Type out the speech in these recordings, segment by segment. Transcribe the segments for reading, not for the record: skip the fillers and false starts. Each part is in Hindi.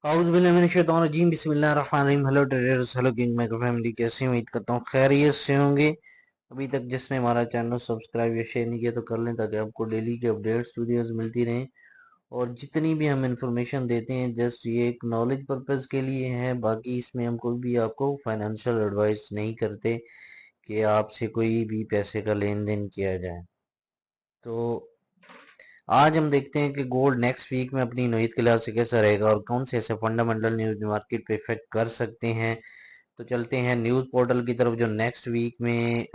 औज़ुबिल्लाहि बिस्मिल्लाहिर्रहमानिर्रहीम। Hello traders, hello king micro family, कैसे उम्मीद करता हूँ खैरियत से होंगे। अभी तक जिसने हमारा चैनल सब्सक्राइब या शेयर नहीं किया तो कर लें, ताकि आपको डेली के अपडेट्स वीडियोस मिलती रहें। और जितनी भी हम इंफॉर्मेशन देते हैं, जस्ट ये एक नॉलेज पर्पज़ के लिए है। बाकी इसमें हम कोई भी आपको फाइनेंशियल एडवाइस नहीं करते कि आपसे कोई भी पैसे का लेन देन किया जाए। तो आज हम देखते हैं कि गोल्ड नेक्स्ट वीक में अपनी नोयत के लिहाज से कैसा रहेगा और कौन से ऐसे फंडामेंटल न्यूज मार्केट पे इफेक्ट कर सकते हैं। तो चलते हैं न्यूज पोर्टल की तरफ, जो नेक्स्ट वीक में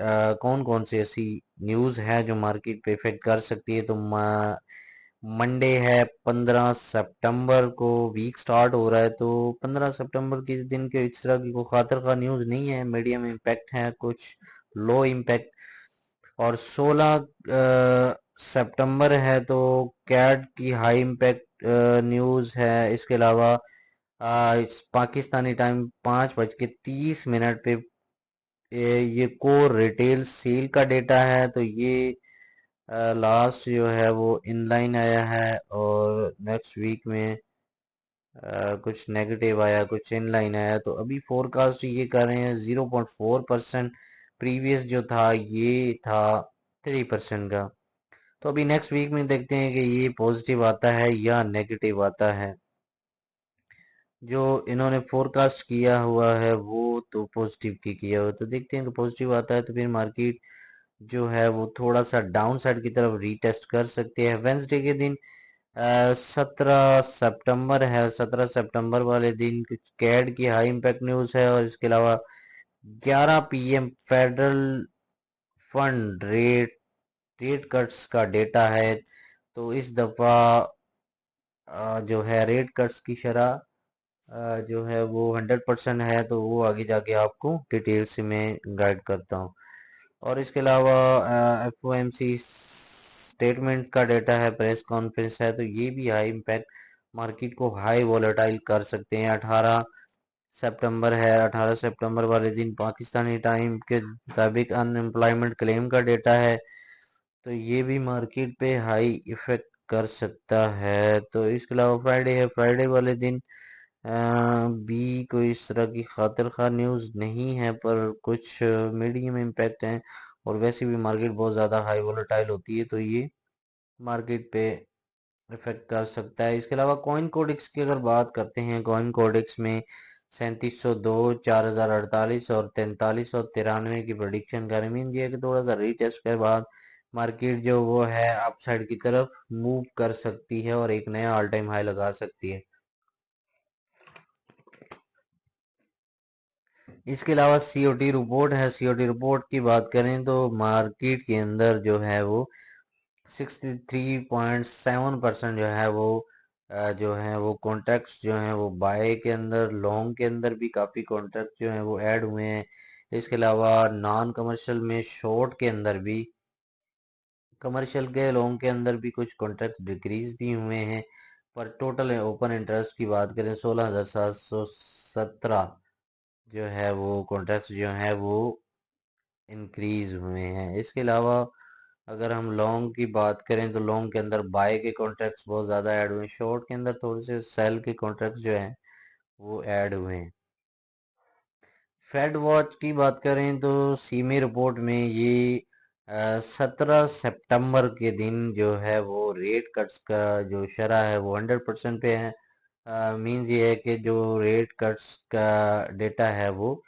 कौन कौन सी ऐसी न्यूज है जो मार्केट पे इफेक्ट कर सकती है। तो मंडे है 15 सितंबर को वीक स्टार्ट हो रहा है। तो 15 सितंबर के दिन के इस तरह की कोई खातर का न्यूज नहीं है, मीडियम इम्पैक्ट है, कुछ लो इम्पैक्ट। और 16 सितंबर है तो कैट की हाई इम्पैक्ट न्यूज़ है। इसके अलावा पाकिस्तानी टाइम 5:30 पे ये कोर रिटेल सेल का डेटा है। तो ये लास्ट जो है वो इनलाइन आया है, और नेक्स्ट वीक में कुछ नेगेटिव आया, कुछ इनलाइन आया। तो अभी फोरकास्ट ये कर रहे हैं 0.4%। प्रीवियस जो था ये था 3% का। तो अभी नेक्स्ट वीक में देखते हैं कि ये पॉजिटिव आता है या नेगेटिव आता है। जो इन्होंने फोरकास्ट किया हुआ है वो तो पॉजिटिव की किया हुआ, तो देखते हैं कि पॉजिटिव आता है तो फिर मार्केट जो है वो थोड़ा सा डाउन साइड की तरफ रीटेस्ट कर सकते हैं। वेंसडे के दिन 17 सितंबर है। 17 सितंबर वाले दिन कुछ कैड की हाई इम्पैक्ट न्यूज़ है, और इसके अलावा 11 PM federal fund rate cuts का डेटा है। तो इस दफा जो है रेट कट्स की शरह जो है वो 100% है। तो वो आगे जाके आपको डिटेल से मैं गाइड करता हूँ। और इसके अलावा FOMC स्टेटमेंट का डेटा है, प्रेस कॉन्फ्रेंस है। तो ये भी हाई इम्पैक्ट मार्केट को हाई वॉलेटाइल कर सकते हैं। 18 सितंबर है। 18 सितंबर वाले दिन पाकिस्तानी टाइम के मुताबिक अनएम्प्लॉयमेंट क्लेम का डेटा है। तो ये भी मार्केट पे हाई इफेक्ट कर सकता है। तो इसके अलावा फ्राइडे है। फ्राइडे वाले दिन भी कोई इस तरह की खातिर खा न्यूज़ नहीं है, पर कुछ मीडियम इम्पैक्ट हैं। और वैसे भी मार्केट बहुत ज़्यादा हाई वोलेटाइल होती है, तो ये मार्केट पे इफेक्ट कर सकता है। इसके अलावा कॉइन कोडेक्स की अगर बात करते हैं, कॉइन कोडेक्स में 3702, 4048 और 4393 की प्रोडिक्शन का मीन ये है कि थोड़ा सा रीटेस्ट के बाद मार्केट जो वो है अपसाइड की तरफ मूव कर सकती है और एक नया ऑल टाइम हाई लगा सकती है। इसके अलावा COT रिपोर्ट है। COT रिपोर्ट की बात करें तो मार्केट के अंदर जो है वो 63.7% जो है वो जो है वो कॉन्ट्रैक्ट्स जो हैं वो बाय के अंदर, लॉन्ग के अंदर भी काफ़ी कॉन्ट्रैक्ट जो हैं वो ऐड हुए हैं। इसके अलावा नॉन कमर्शियल में शॉर्ट के अंदर भी, कमर्शियल के लॉन्ग के अंदर भी कुछ कॉन्ट्रैक्ट डिक्रीज भी हुए हैं। पर टोटल ओपन इंटरेस्ट की बात करें 16,717 जो है वो कॉन्ट्रैक्ट्स जो है वो इंक्रीज हुए हैं। इसके अलावा अगर हम लॉन्ग की बात करें तो लॉन्ग के अंदर बाय के कॉन्ट्रैक्ट्स बहुत ज़्यादा ऐड हुए हैं। शॉर्ट के अंदर थोड़े से सेल के कॉन्ट्रैक्ट्स जो हैं वो ऐड हुए हैं। फेड वॉच की बात करें तो सीमे रिपोर्ट में ये 17 सितंबर के दिन जो है वो रेट कट्स का जो शरह है वो 100% पे है। मीन्स ये है कि जो रेट कट्स का डेटा है वो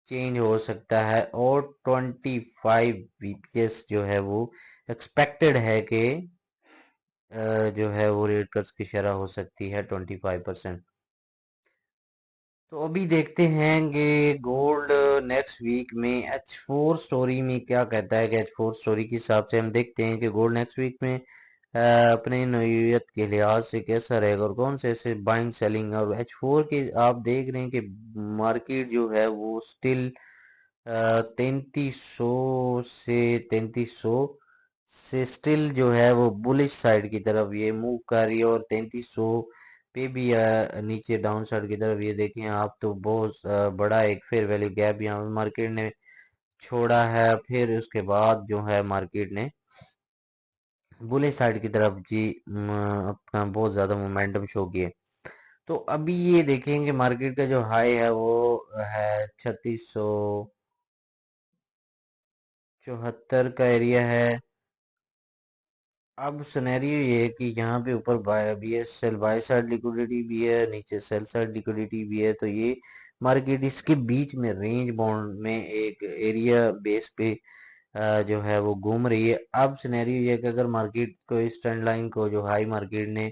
चेंज हो सकता है, और 25 BPS जो है वो एक्सपेक्टेड है कि जो है वो रेट कट्स की शरह हो सकती है 25%। तो अभी देखते हैं कि गोल्ड नेक्स्ट वीक में H4 स्टोरी में क्या कहता है। कि H4 स्टोरी के हिसाब से हम देखते हैं कि गोल्ड नेक्स्ट वीक में अपने नौयत के लिहाज से कैसा रहेगा और कौन से ऐसे बाइंग सेलिंग। और H4 के आप देख रहे हैं कि मार्केट जो है वो स्टिल 3300 से 3300 से स्टिल जो है वो बुलिश साइड की तरफ ये मूव कर रही है। और 3300 पे भी नीचे डाउन साइड की तरफ ये देखें आप, तो बहुत बड़ा एक फेयर वैल्यू गैप यहाँ पे मार्केट ने छोड़ा है। फिर उसके बाद जो है मार्केट ने बुलिश साइड की तरफ जी अपना बहुत ज़्यादा मोमेंटम शो किए। तो अभी ये देखेंगे मार्केट का जो हाई है वो है 3674 का एरिया है। अब सिनेरियो ये है कि यहाँ पे ऊपर buy B S sell buy side liquidity भी है, नीचे सेल साइड लिक्विडिटी भी है। तो ये मार्केट इसके बीच में रेंज बाउंड में एक एरिया बेस पे जो है वो घूम रही है। अब सिनेरियो ये है कि अगर मार्केट को इस ट्रेंड लाइन को जो हाई मार्केट ने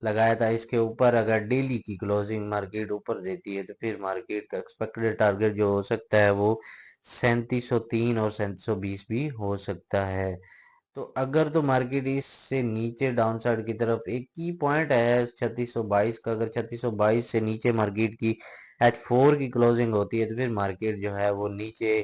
लगाया था इसके ऊपर अगर डेली की क्लोजिंग मार्केट ऊपर देती है तो फिर मार्केट का एक्सपेक्टेड टारगेट जो हो सकता है वो 3703 और 3720 भी हो सकता है। तो अगर तो मार्केट इससे नीचे डाउन साइड की तरफ एक की पॉइंट है 3622 का, अगर 3622 से नीचे मार्केट की H4 की क्लोजिंग होती है तो फिर मार्केट जो है वो नीचे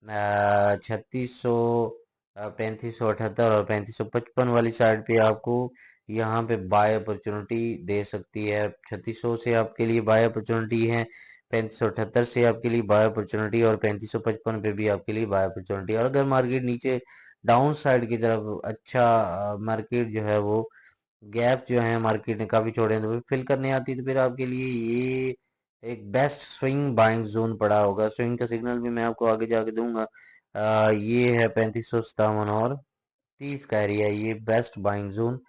3578 और 3555 वाली साइड पे आपको यहाँ पे बाय अपॉर्चुनिटी दे सकती है। 3600 से आपके लिए बाय अपॉर्चुनिटी है, 3578 से आपके लिए बाय अपॉर्चुनिटी और 3555 पे भी आपके लिए बाय अपॉर्चुनिटी। और अगर मार्केट नीचे डाउन साइड की तरफ अच्छा मार्केट जो है वो गैप जो है मार्केट ने काफी छोड़े हैं तो फिल करने आती है तो फिर आपके लिए ये एक बेस्ट स्विंग बाइंग जोन पड़ा होगा। स्विंग का सिग्नल भी मैं आपको आगे जाके दूंगा। ये है 3557 और 30 का एरिया, ये बेस्ट बाइंग जोन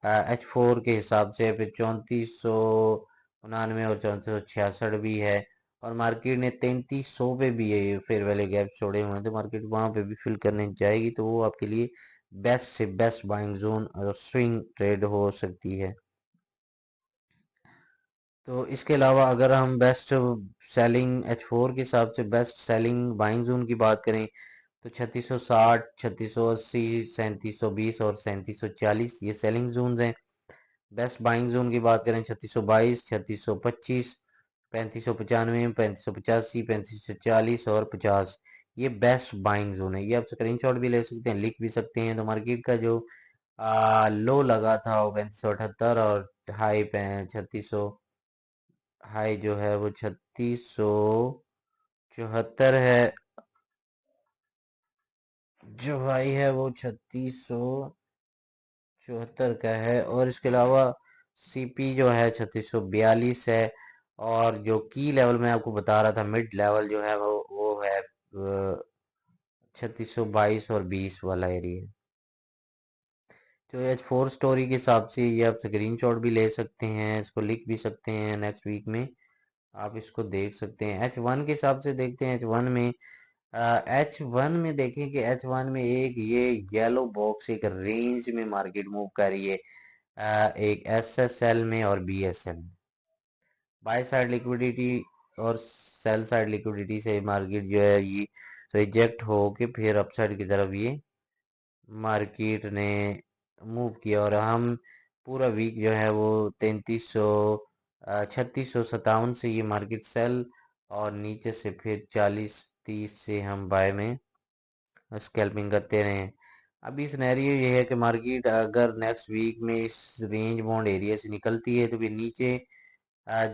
H4 के हिसाब से। फिर 3499 और 3466 भी है। और मार्केट ने 3300 पे भी है फिर वाले गैप छोड़े हुए हैं तो मार्केट वहां पे भी फिल करने जाएगी तो वो आपके लिए बेस्ट से best buying zone swing trade हो सकती है। तो इसके अलावा अगर हम बेस्ट सेलिंग H4 के हिसाब से बेस्ट सेलिंग बाइंग जोन की बात करें तो 3660, 3680, 3720 और 3740 ये सेलिंग जोन्स हैं। बेस्ट बाइंग जोन की बात करें 3622, 3625, 3595, 3585, 3540 और 50, ये बेस्ट बाइंग जोन है। ये आप स्क्रीनशॉट भी ले सकते हैं, लिख भी सकते हैं। तो मार्केट का जो लो लगा था वो 3578 और हाई पे 3600, हाई जो है वो 3674 है, जो हाई है वो 3674 का है। और इसके अलावा सीपी जो है 3642 है। और जो की लेवल मैं आपको बता रहा था मिड लेवल जो है वो है 3622 और 20 वाला एरिया। तो H4 स्टोरी के हिसाब से ये आप स्क्रीनशॉट भी ले सकते हैं, इसको लिख भी सकते हैं। नेक्स्ट वीक में आप इसको देख सकते हैं। H1 के हिसाब से देखते हैं। H1 में देखें कि H1 में एक ये येलो बॉक्स एक रेंज में मार्केट मूव कर रही है, एक SSL में और BSL में। बाय साइड लिक्विडिटी और सेल साइड लिक्विडिटी से मार्केट जो है ये रिजेक्ट हो के फिर अपसाइड की तरफ ये मार्केट ने मूव किया। और हम पूरा वीक जो है वो 3657 से ये मार्केट सेल और नीचे से फिर 4030 से हम बाय में स्कैल्पिंग करते रहे हैं। अभी सिनेरियो ये है कि मार्केट अगर नेक्स्ट वीक में इस रेंज बाउंड एरिया से निकलती है तो फिर नीचे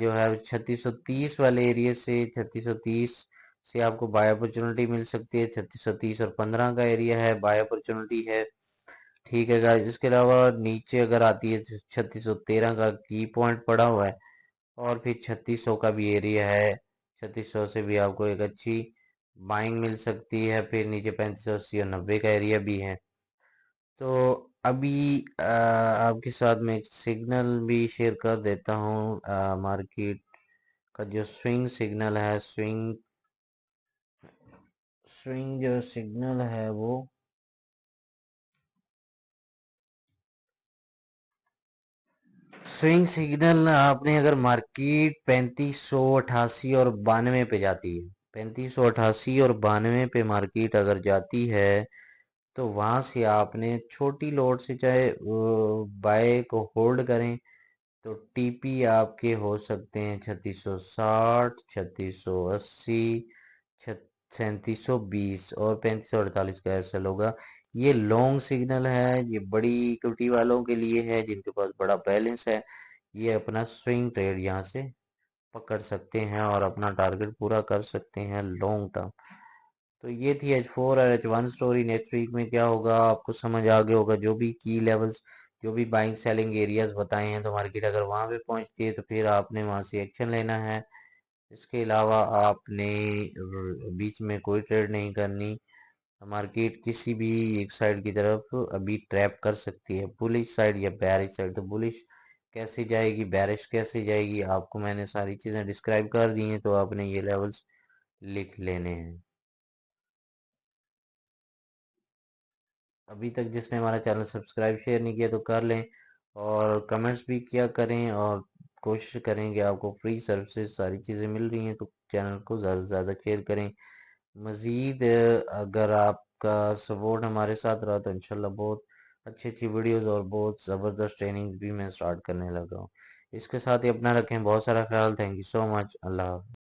जो है 3630 वाले एरिया से 3630 से आपको बाय अपॉर्चुनिटी मिल सकती है। 3630 और 15 का एरिया है, बाय अपॉर्चुनिटी है। ठीक है गाइस, इसके अलावा नीचे अगर आती है 3613 का की पॉइंट पड़ा हुआ है और फिर 3600 का भी एरिया है। 3600 से भी आपको एक अच्छी बाइंग मिल सकती है। फिर नीचे 3580 और 90 का एरिया भी है। तो अभी आपके साथ में एक सिग्नल भी शेयर कर देता हूँ। मार्केट का जो स्विंग सिग्नल है, स्विंग स्विंग जो सिग्नल है वो स्विंग सिग्नल आपने अगर मार्केट 3588 और 92 पे जाती है, 3588 और 92 पे मार्केट अगर जाती है तो वहां से आपने छोटी लोड से चाहे बाय को होल्ड करें तो टीपी आपके हो सकते हैं 3660, 3680, 3720 और 3548 का एसएल होगा। ये लॉन्ग सिग्नल है, ये बड़ी इक्विटी वालों के लिए है जिनके पास बड़ा बैलेंस है। ये अपना स्विंग ट्रेड यहाँ से पकड़ सकते हैं और अपना टारगेट पूरा कर सकते हैं लॉन्ग टर्म। तो ये थी H4 और H1 स्टोरी। नेक्स्ट वीक में क्या होगा आपको समझ आ गया होगा। जो भी की लेवल्स जो भी बाइंग सेलिंग एरियाज बताए हैं, तो मार्केट अगर वहां पे पहुंचती है तो फिर आपने वहां से एक्शन लेना है। इसके अलावा आपने बीच में कोई ट्रेड नहीं करनी। मार्केट किसी भी एक साइड की तरफ अभी ट्रैप कर सकती है, बुलिश साइड या बेरिश साइड। तो बुलिश कैसे जाएगी, बेरिश कैसे जाएगी, आपको मैंने सारी चीजें डिस्क्राइब कर दी हैं, तो आपने ये लेवल्स लिख लेने हैं। अभी तक जिसने हमारा चैनल सब्सक्राइब शेयर नहीं किया तो कर लें, और कमेंट्स भी किया करें, और कोशिश करें कि आपको फ्री सर्विसेज सारी चीज़ें मिल रही हैं तो चैनल को ज़्यादा से ज़्यादा शेयर करें। मज़ीद अगर आपका सपोर्ट हमारे साथ रहा तो इंशाल्लाह बहुत अच्छी अच्छी वीडियोस और बहुत ज़बरदस्त ट्रेनिंग भी मैं स्टार्ट करने लगा हूँ। इसके साथ ही अपना रखें बहुत सारा ख्याल। Thank you so much. अल्लाह हाफ़िज़।